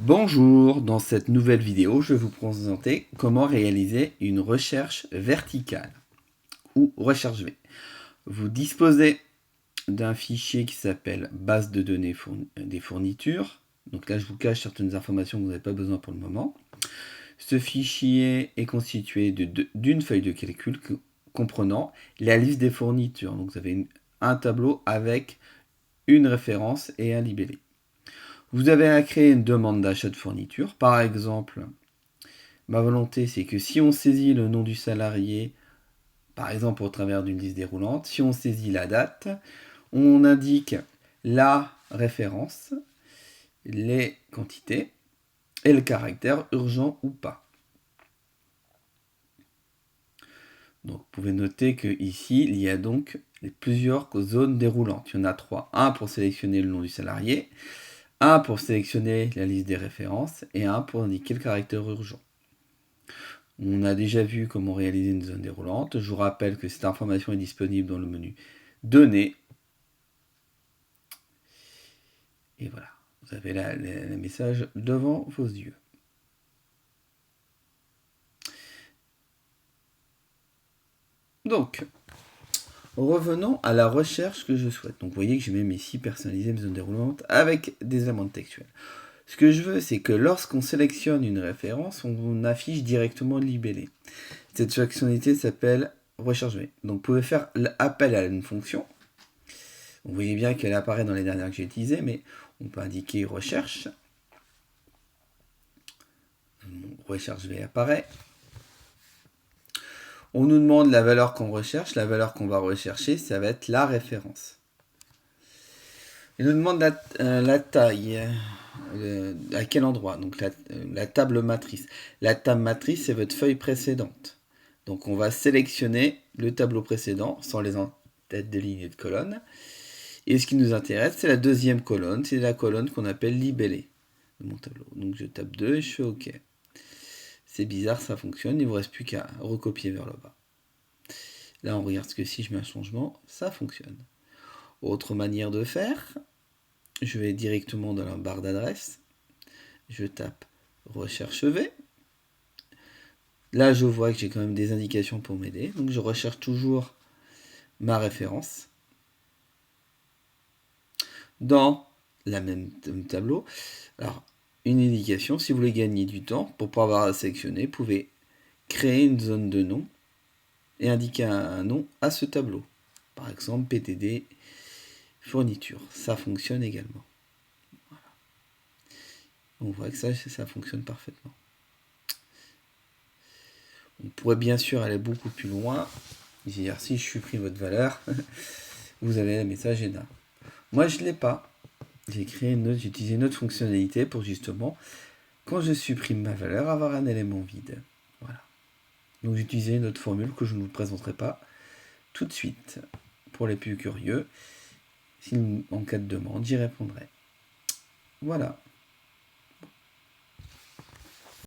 Bonjour, dans cette nouvelle vidéo, je vais vous présenter comment réaliser une recherche verticale ou recherche V. Vous disposez d'un fichier qui s'appelle base de données des fournitures. Donc là, je vous cache certaines informations que vous n'avez pas besoin pour le moment. Ce fichier est constitué d'une feuille de calcul comprenant la liste des fournitures. Donc vous avez un tableau avec une référence et un libellé. Vous avez à créer une demande d'achat de fourniture. Par exemple, ma volonté, c'est que si on saisit le nom du salarié, par exemple au travers d'une liste déroulante, si on saisit la date, on indique la référence, les quantités et le caractère urgent ou pas. Donc, vous pouvez noter qu'ici, il y a donc plusieurs zones déroulantes. Il y en a 3. Un pour sélectionner le nom du salarié, un pour sélectionner la liste des références et un pour indiquer le caractère urgent. On a déjà vu comment réaliser une zone déroulante. Je vous rappelle que cette information est disponible dans le menu Données. Et voilà, vous avez là le message devant vos yeux. Donc, revenons à la recherche que je souhaite. Donc, vous voyez que j'ai même ici personnalisé mes zones déroulantes avec des éléments textuels. Ce que je veux, c'est que lorsqu'on sélectionne une référence, on affiche directement le libellé. Cette fonctionnalité s'appelle recherche V. Donc, vous pouvez faire appel à une fonction. Vous voyez bien qu'elle apparaît dans les dernières que j'ai utilisées, mais on peut indiquer recherche. Recherche V apparaît. On nous demande la valeur qu'on recherche. La valeur qu'on va rechercher, ça va être la référence. Il nous demande la taille. À quel endroit? Donc la table matrice. La table matrice, c'est votre feuille précédente. Donc on va sélectionner le tableau précédent sans les têtes de ligne et de colonne. Et ce qui nous intéresse, c'est la deuxième colonne. C'est la colonne qu'on appelle libellé de mon tableau. Donc je tape 2 et je fais OK. C'est bizarre, ça fonctionne. Il ne vous reste plus qu'à recopier vers le bas. Là, on regarde ce que si je mets un changement, ça fonctionne. Autre manière de faire, je vais directement dans la barre d'adresse. Je tape recherche V. Là, je vois que j'ai quand même des indications pour m'aider. Donc, je recherche toujours ma référence. Dans le même tableau. Alors, une indication, si vous voulez gagner du temps, pour pas avoir à sélectionner, vous pouvez créer une zone de nom et indiquer un nom à ce tableau. Par exemple, PTD fourniture. Ça fonctionne également. Voilà. On voit que ça fonctionne parfaitement. On pourrait bien sûr aller beaucoup plus loin. C'est-à-dire, si je supprime votre valeur, vous avez le message ENA. Moi, je ne l'ai pas. J'ai utilisé une autre fonctionnalité pour justement, quand je supprime ma valeur, avoir un élément vide. Voilà. Donc, j'ai utilisé une autre formule que je ne vous présenterai pas tout de suite. Pour les plus curieux, en cas de demande, j'y répondrai. Voilà.